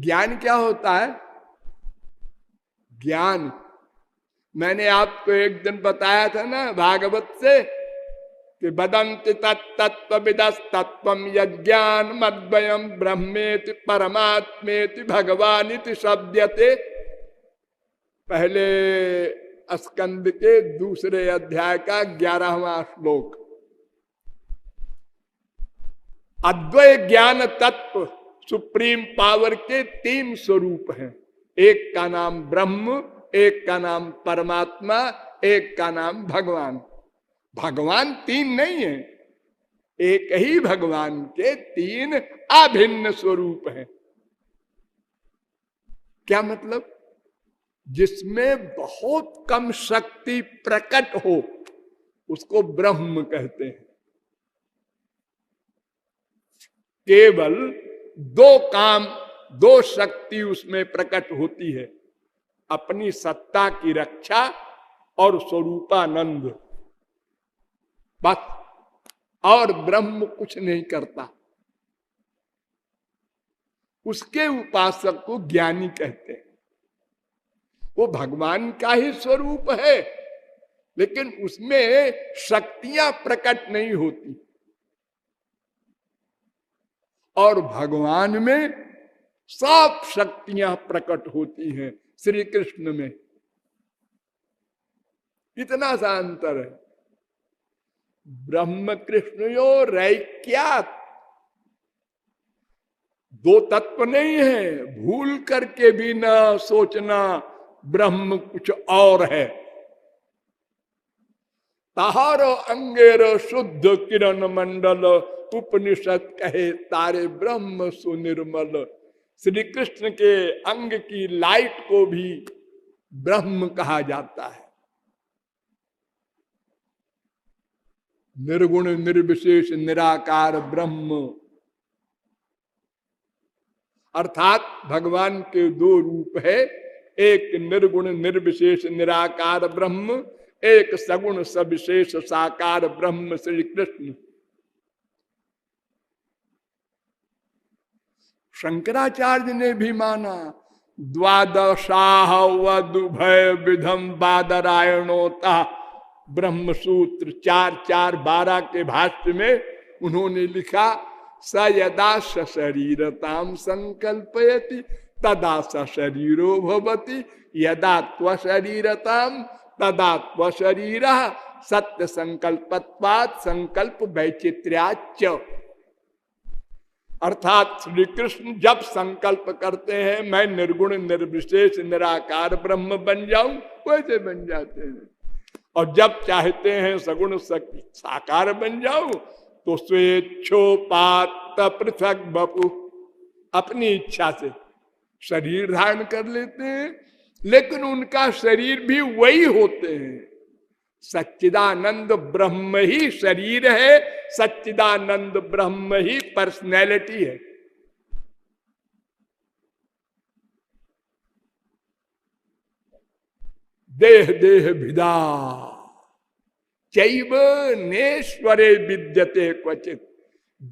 ज्ञान क्या होता है? ज्ञान मैंने आपको एक दिन बताया था ना भागवत से कि वदन्ति तत्त्वविदस्तत्त्वं यज्ञान मद्वयम ब्रह्मेति परमात्मेति भगवानिति शब्दते। पहले स्कंद के दूसरे अध्याय का 11वां श्लोक। अद्वय ज्ञान तत्व सुप्रीम पावर के 3 स्वरूप हैं। एक का नाम ब्रह्म, एक का नाम परमात्मा, एक का नाम भगवान। भगवान 3 नहीं है, एक ही भगवान के 3 अभिन्न स्वरूप हैं। क्या मतलब? जिसमें बहुत कम शक्ति प्रकट हो उसको ब्रह्म कहते हैं। केवल 2 काम, 2 शक्ति उसमें प्रकट होती है, अपनी सत्ता की रक्षा और स्वरूपानंद, बस। और ब्रह्म कुछ नहीं करता। उसके उपासक को ज्ञानी कहते हैं। वो भगवान का ही स्वरूप है, लेकिन उसमें शक्तियां प्रकट नहीं होती। और भगवान में सब शक्तियां प्रकट होती हैं। श्री कृष्ण में इतना सा अंतर है। ब्रह्म कृष्णयो रैक्यात्, 2 तत्व नहीं है। भूल करके भी ना सोचना ब्रह्म कुछ और है। ताहारो अंगेरो शुद्ध किरण मंडल, उपनिषद कहे तारे ब्रह्म सुनिर्मल। श्री कृष्ण के अंग की लाइट को भी ब्रह्म कहा जाता है। निर्गुण निर्विशेष निराकार ब्रह्म, अर्थात भगवान के 2 रूप है। एक निर्गुण निर्विशेष निराकार ब्रह्म, एक सगुण सविशेष साकार ब्रह्म श्री कृष्ण। शंकराचार्य ने भी माना। द्वादशाह वदुभय विधम बादरायणोता ब्रह्म सूत्र 4:4-12 के भाष्य में उन्होंने लिखा, स यदा सशरीरताम संकल्पयति तदा सशरीरो भवति, यदा त्वशरीरताम तदा त्वशरीरः सत्य संकल्पत्वात् संकल्प वैचित्र्याच्च। अर्थात श्री कृष्ण जब संकल्प करते हैं मैं निर्गुण निर्विशेष निराकार ब्रह्म बन जाऊं, वैसे बन जाते हैं। और जब चाहते हैं सगुण साकार बन जाऊं तो स्वेच्छोपात पृथक बपु, अपनी इच्छा से शरीर धारण कर लेते हैं। लेकिन उनका शरीर भी वही होते हैं। सच्चिदानंद ब्रह्म ही शरीर है, सच्चिदानंद ब्रह्म ही पर्सनैलिटी है। देह देह भिदा चैव नेश्वरे विद्यते क्वचित।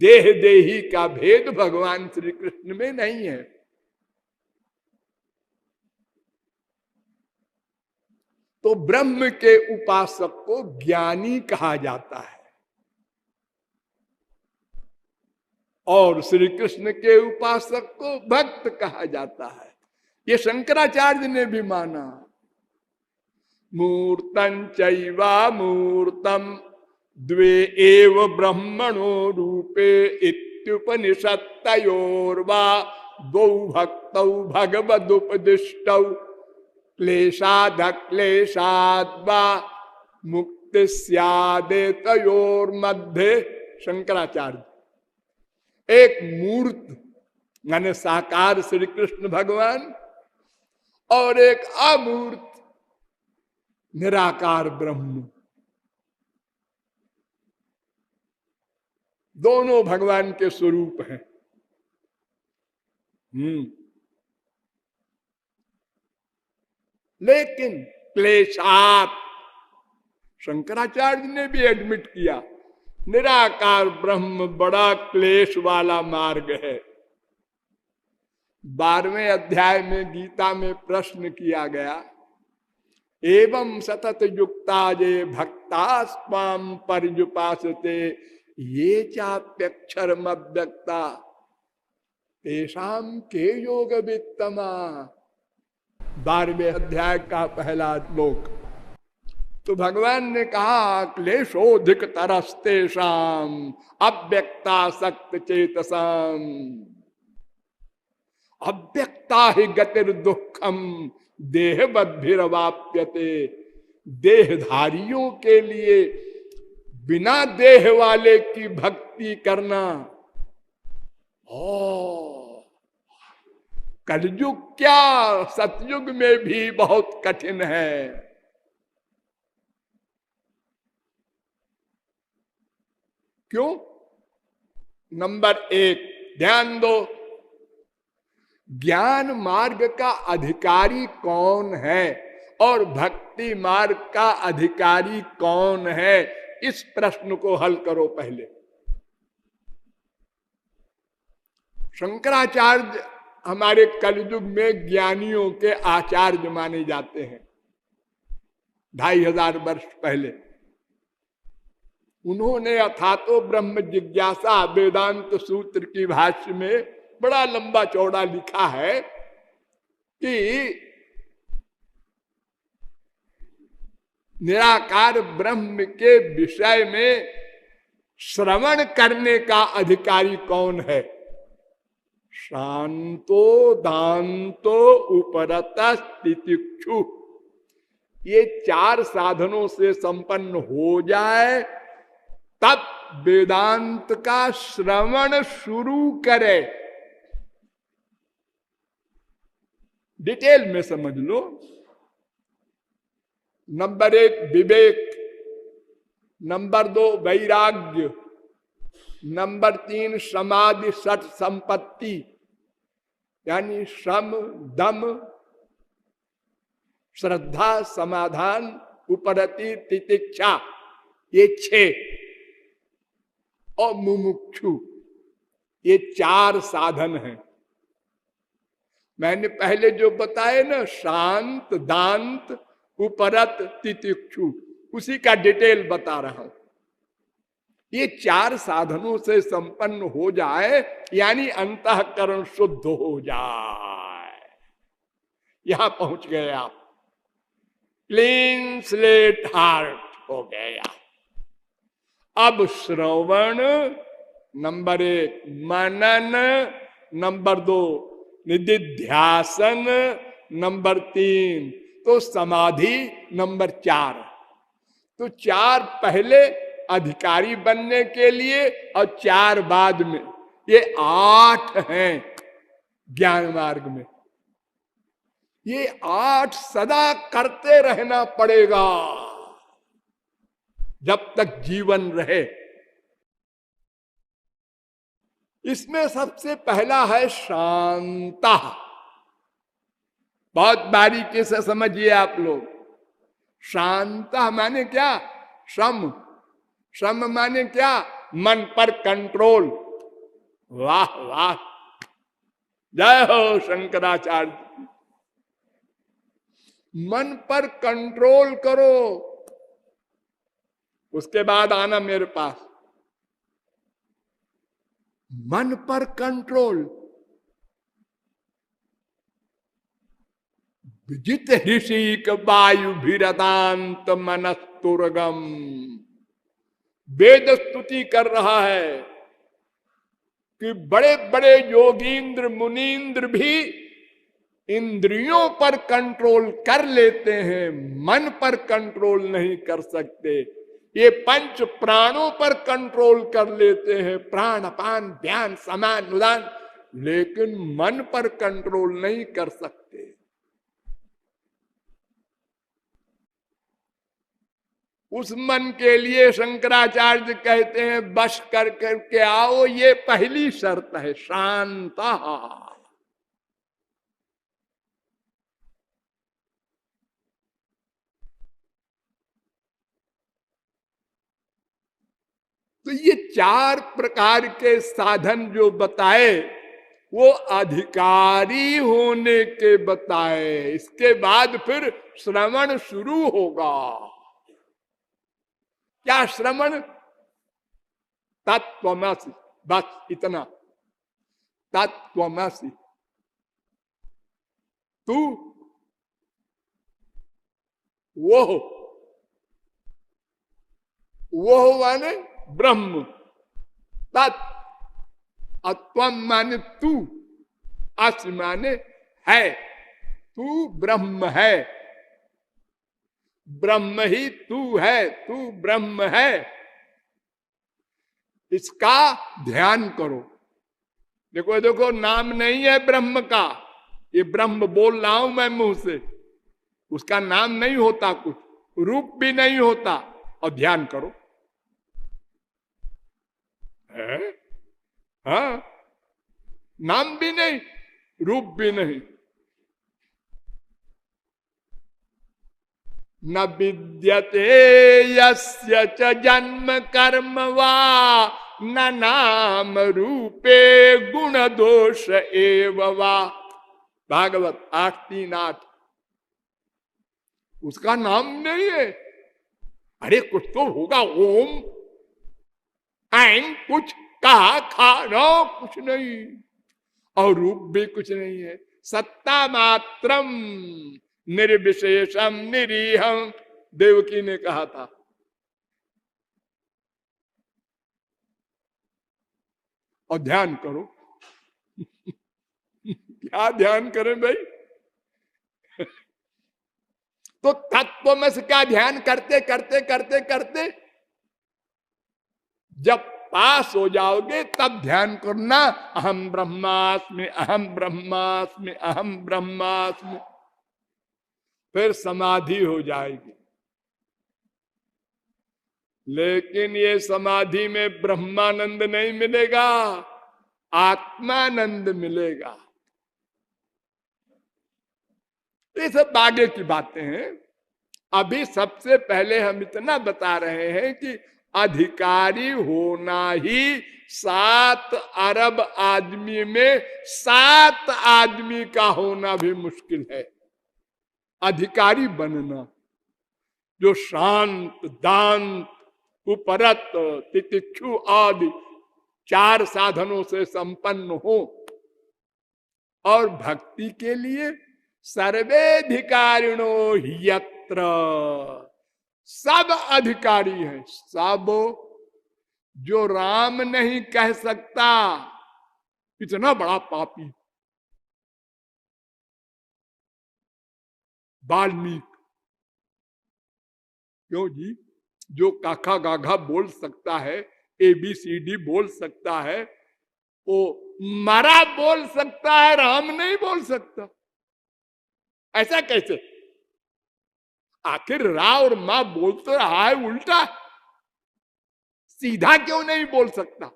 देह देही का भेद भगवान श्री कृष्ण में नहीं है। तो ब्रह्म के उपासक को ज्ञानी कहा जाता है और श्री कृष्ण के उपासक को भक्त कहा जाता है। ये शंकराचार्य ने भी माना। मूर्तं चैवा मूर्तम द्वे एव ब्रह्मणो रूपे इत्युपनिषत्तयोर्वा द्वौ भक्तौ भगवदुपदिष्टौ क्लेशादक्लेशाद्वा मुक्ति स्यादेतयोर्मध्ये। शंकराचार्य एक मूर्त माने साकार श्री कृष्ण भगवान और एक अमूर्त निराकार ब्रह्म, दोनों भगवान के स्वरूप हैं। लेकिन क्लेशात, शंकराचार्य ने भी एडमिट किया, निराकार ब्रह्म बड़ा क्लेश वाला मार्ग है। 12वें अध्याय में गीता में प्रश्न किया गया, एवं सतत युक्ता ये भक्ता स्वाम पर्युपासते ये चाप्यक्षरम अव्यक्ता तेषाम के योग वित्तमा। 12वें अध्याय का पहला श्लोक। तो भगवान ने कहा क्लेशोधिक तरस्तेषाम अव्यक्ता सक्त चेतसाम अव्यक्ता ही गतिर दुखम देहवद्भिरवाप्यते। देहधारियों के लिए बिना देह वाले की भक्ति करना कलयुग क्या सतयुग में भी बहुत कठिन है। क्यों? नंबर 1 ध्यान दो, ज्ञान मार्ग का अधिकारी कौन है और भक्ति मार्ग का अधिकारी कौन है, इस प्रश्न को हल करो पहले। शंकराचार्य हमारे कलयुग में ज्ञानियों के आचार्य माने जाते हैं। 2500 वर्ष पहले उन्होंने अथातो ब्रह्म जिज्ञासा वेदांत सूत्र की भाष्य में बड़ा लंबा चौड़ा लिखा है कि निराकार ब्रह्म के विषय में श्रवण करने का अधिकारी कौन है। शांतो दांतो उपरता तितिक्षु, ये 4 साधनों से संपन्न हो जाए तब वेदांत का श्रवण शुरू करे। डिटेल में समझ लो। नंबर 1 विवेक, नंबर 2 वैराग्य, नंबर 3 समाधि सठ संपत्ति यानी श्रम दम श्रद्धा समाधान उपरति तितिक्षा, ये 6 और मुमुक्षु, ये 4 साधन हैं। मैंने पहले जो बताए ना, शांत दांत उपरत तितिक्षु, उसी का डिटेल बता रहा हूं। ये 4 साधनों से संपन्न हो जाए यानी अंतःकरण शुद्ध हो जाए, यहां पहुंच गए आप, क्लीन स्लेट हार्ट हो गया। अब श्रवण नंबर 1, मनन नंबर 2, निधिध्यासन नंबर 3, तो समाधि नंबर 4। तो 4 पहले अधिकारी बनने के लिए और 4 बाद में, ये 8 हैं ज्ञान मार्ग में। ये 8 सदा करते रहना पड़ेगा जब तक जीवन रहे। इसमें सबसे पहला है शांता। बहुत बारीकी से समझिए आप लोग। शांता माने क्या? श्रम। श्रम माने क्या? मन पर कंट्रोल। वाह वाह, जय हो शंकराचार्य। मन पर कंट्रोल करो, उसके बाद आना मेरे पास। मन पर कंट्रोल। विजित ऋषिक वायु भीरदांत मनस्तुर्गम। वेद स्तुति कर रहा है कि बड़े बड़े योगींद्र मुनींद्र भी इंद्रियों पर कंट्रोल कर लेते हैं, मन पर कंट्रोल नहीं कर सकते। ये 5 प्राणों पर कंट्रोल कर लेते हैं, प्राण अपान ध्यान समान उदान, लेकिन मन पर कंट्रोल नहीं कर सकते। उस मन के लिए शंकराचार्य कहते हैं बश कर करके आओ, ये पहली शर्त है, शांता। तो ये 4 प्रकार के साधन जो बताए, वो अधिकारी होने के बताए, इसके बाद फिर श्रवण शुरू होगा। क्या श्रवण? तत्त्वमसि, बस इतना। तत्त्वमसि, तू वो हो। वो माने ब्रह्म, तत् अत्वम माने तू, अस माने है, तू ब्रह्म है, ब्रह्म ही तू है, तू ब्रह्म है। इसका ध्यान करो। देखो देखो, नाम नहीं है ब्रह्म का, ये ब्रह्म बोल रहा हूं मैं मुंह से, उसका नाम नहीं होता, कुछ रूप भी नहीं होता। और ध्यान करो है? हाँ, नाम भी नहीं, रूप भी नहीं। न विद्यते यस्य च जन्म कर्म वा न नाम रूपे गुण दोष एव वा। भागवत 8:3-8। उसका नाम नहीं है। अरे कुछ तो होगा, ओम ऐं कुछ कहा खाना कुछ नहीं, और रूप भी कुछ नहीं है। सत्ता मात्रम निर्विशेषम निरीहम, देवकी ने कहा था। और ध्यान करो। क्या ध्यान करें भाई? तो तत्व में से क्या ध्यान करते करते करते करते जब पास हो जाओगे तब ध्यान करना, अहम ब्रह्मास्मि, अहम ब्रह्मास्मि, अहम ब्रह्मास्मि। फिर समाधि हो जाएगी। लेकिन ये समाधि में ब्रह्मानंद नहीं मिलेगा, आत्मानंद मिलेगा। ये सब आगे की बातें हैं। अभी सबसे पहले हम इतना बता रहे हैं कि अधिकारी होना ही 7 अरब आदमी में 7 आदमी का होना भी मुश्किल है। अधिकारी बनना जो शांत, दांत, उपरत, तितिक्षु आदि 4 साधनों से संपन्न हो, और भक्ति के लिए सर्वेधिकारिणो यत्र, सब अधिकारी हैं। सब जो राम नहीं कह सकता, इतना बड़ा पापी वाल्मीकि। क्यों जी? जो काका गाघा बोल सकता है, ABCD बोल सकता है, वो मरा बोल सकता है, राम नहीं बोल सकता। ऐसा कैसे? आखिर रा और मां बोल तो रहा है उल्टा, सीधा क्यों नहीं बोल सकता?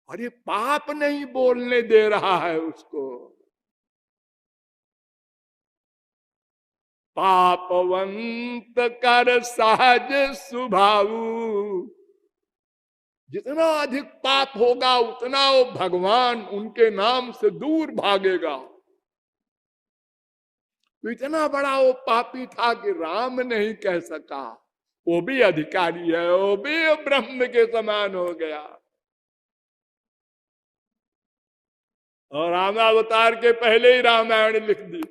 अरे पाप नहीं बोलने दे रहा है उसको। पापवंत कर सहज स्वभाव, जितना अधिक पाप होगा उतना वो भगवान उनके नाम से दूर भागेगा। तो इतना बड़ा वो पापी था कि राम नहीं कह सका, वो भी अधिकारी है, वो भी ब्रह्म के समान हो गया। और रामावतार के पहले ही रामायण लिख दी।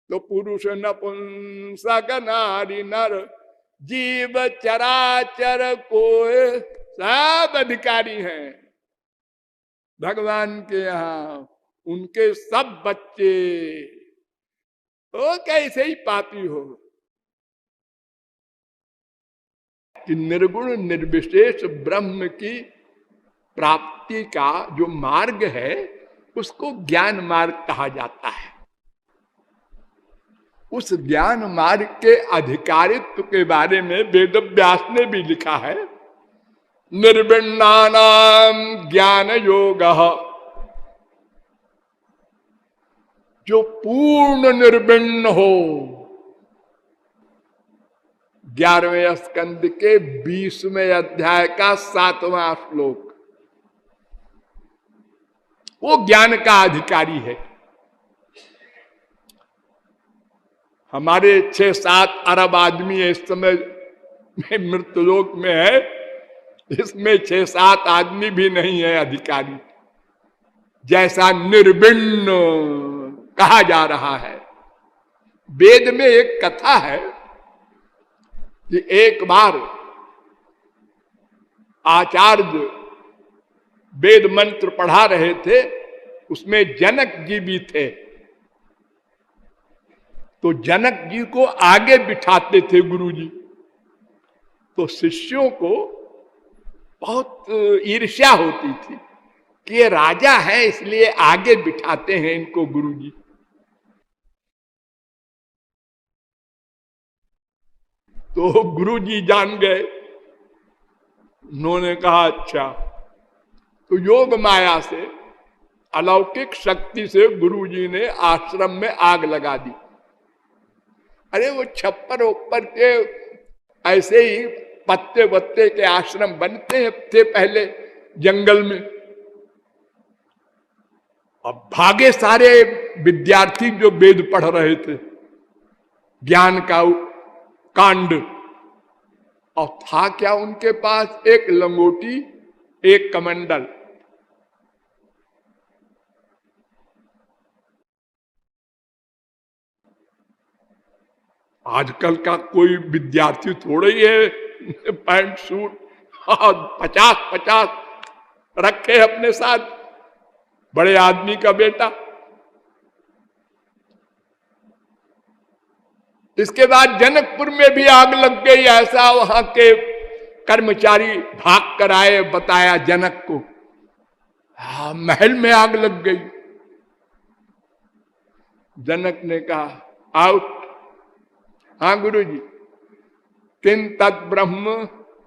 तो पुरुष नपुंसक नारी नर जीव चराचर कोय सब अधिकारी हैं भगवान के यहाँ। उनके सब बच्चे वो कैसे ही पापी हो कि निर्गुण निर्विशेष ब्रह्म की प्राप्ति का जो मार्ग है उसको ज्ञान मार्ग कहा जाता है। उस ज्ञान मार्ग के अधिकारित्व के बारे में वेदव्यास ने भी लिखा है। निर्विण्णानाम ज्ञान योग, जो पूर्ण निर्विण्ण हो, 11वें स्कंद के 20वें अध्याय का 7वां श्लोक। वो ज्ञान का अधिकारी है। हमारे 6-7 अरब आदमी इस समय मृत्युलोक में है, इसमें 6-7 आदमी भी नहीं है अधिकारी, जैसा निर्विण्ण कहा जा रहा है। वेद में एक कथा है कि एक बार आचार्य वेद मंत्र पढ़ा रहे थे, उसमें जनक जी भी थे। तो जनक जी को आगे बिठाते थे गुरुजी। तो शिष्यों को बहुत ईर्ष्या होती थी कि ये राजा है इसलिए आगे बिठाते हैं इनको गुरुजी। तो गुरुजी जान गए, उन्होंने कहा अच्छा। तो योग माया से, अलौकिक शक्ति से गुरुजी ने आश्रम में आग लगा दी। अरे वो छप्पर ऊपर के ऐसे ही पत्ते वत्ते के आश्रम बनते थे पहले जंगल में। अब भागे सारे विद्यार्थी जो वेद पढ़ रहे थे, ज्ञान का कांड। और था क्या उनके पास? एक लंगोटी, एक कमंडल। आजकल का कोई विद्यार्थी थोड़ा ही है पैंट सूट 50-50 रखे अपने साथ, बड़े आदमी का बेटा। इसके बाद जनकपुर में भी आग लग गई। ऐसा वहां के कर्मचारी भाग कर आए, बताया जनक को। हाँ, महल में आग लग गई। जनक ने कहा आउट। हाँ गुरुजी, किन तत् ब्रह्म,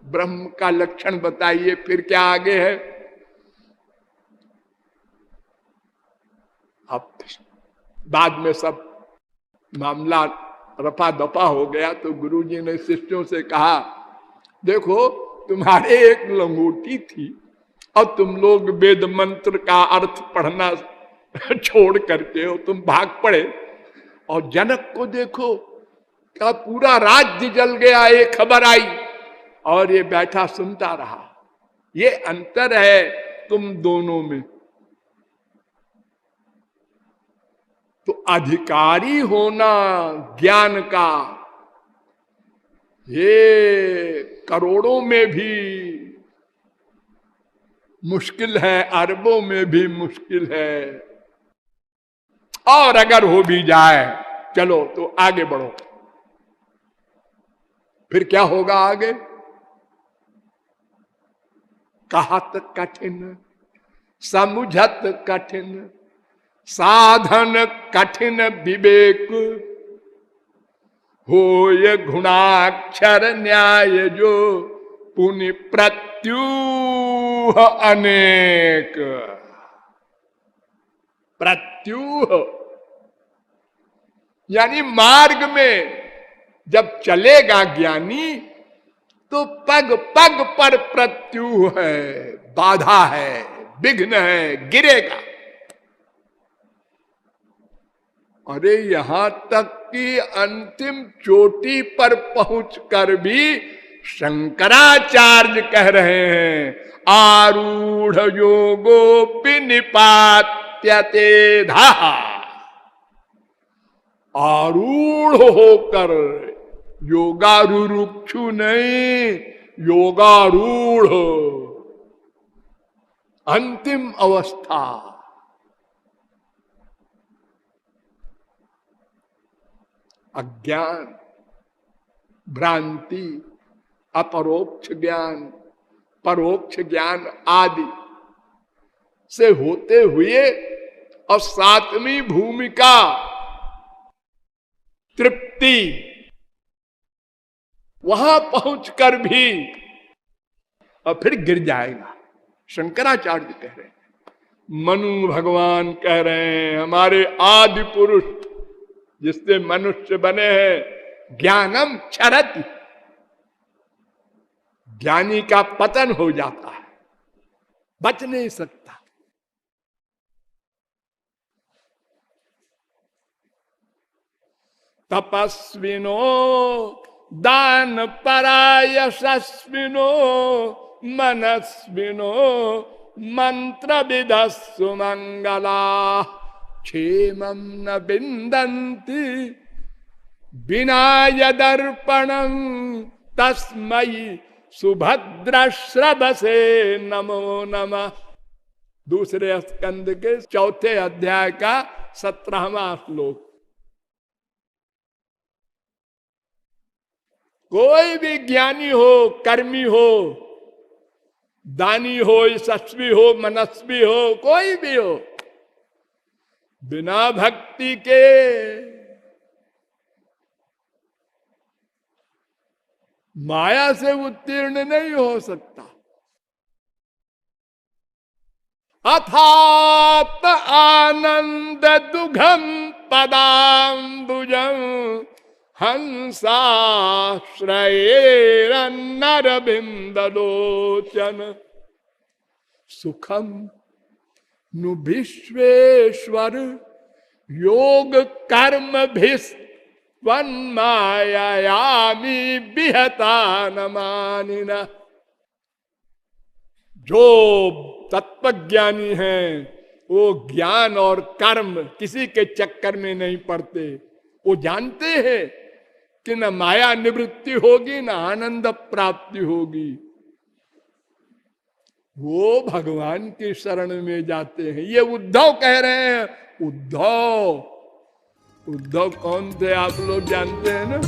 ब्रह्म का लक्षण बताइए, फिर क्या आगे है? अब बाद में सब मामला रफा दफा हो गया। तो गुरुजी ने शिष्यों से कहा, देखो तुम्हारे एक लंगोटी थी और तुम लोग वेद मंत्र का अर्थ पढ़ना छोड़ करके हो तुम भाग पड़े। और जनक को देखो क्या पूरा राज्य जल गया, ये खबर आई और ये बैठा सुनता रहा। ये अंतर है तुम दोनों में। तो अधिकारी होना ज्ञान का, ये करोड़ों में भी मुश्किल है, अरबों में भी मुश्किल है। और अगर हो भी जाए, चलो तो आगे बढ़ो। फिर क्या होगा आगे? कहत कठिन, समुझत कठिन, साधन कठिन विवेक, होय गुणाक्षर न्याय जो पुनि प्रत्यूह अनेक। प्रत्यूह यानी मार्ग में जब चलेगा ज्ञानी तो पग पग पर प्रत्यूह है, बाधा है, विघ्न है, गिरेगा। अरे यहां तक कि अंतिम चोटी पर पहुंचकर भी शंकराचार्य कह रहे हैं, आरूढ़ योगोपि निपात्यते धाहा। आरूढ़ होकर, योगारूढ़ नहीं, योगारूढ़ अंतिम अवस्था। अज्ञान, भ्रांति, अपरोक्ष ज्ञान, परोक्ष ज्ञान आदि से होते हुए और 7वीं भूमिका तृप्ति, वहां पहुंचकर भी और फिर गिर जाएगा। शंकराचार्य कह रहे हैं, मनु भगवान कह रहे हैं, हमारे आदि पुरुष जिससे मनुष्य बने हैं, ज्ञानम क्षरति, ज्ञानी का पतन हो जाता है, बच नहीं सकता। तपस्विनो दान परायशस्विनो मनस्विनो मंत्र विद सुमंगला क्षेमं न बिंदन्ति बिना यदर्पणं तस्मै सुभद्रश्रवसे नमो नमः। दूसरे स्कंद के चौथे अध्याय का 17वां श्लोक। कोई भी ज्ञानी हो, कर्मी हो, दानी हो, यशस्वी हो, मनस्वी हो, कोई भी हो, बिना भक्ति के माया से उत्तीर्ण नहीं हो सकता। अथात आनंद दुघम पदाम्बुजं हंसाश्रयेरन्नरबिंदलोचन सुखम नु विश्वेश्वर योग कर्म भिस्वन्मायामी विहता न मानिना। जो तत्वज्ञानी हैं वो ज्ञान और कर्म किसी के चक्कर में नहीं पड़ते। वो जानते हैं कि न माया निवृत्ति होगी न आनंद प्राप्ति होगी। वो भगवान की शरण में जाते हैं। ये उद्धव कह रहे हैं। उद्धव कौन थे आप लोग जानते हैं ना?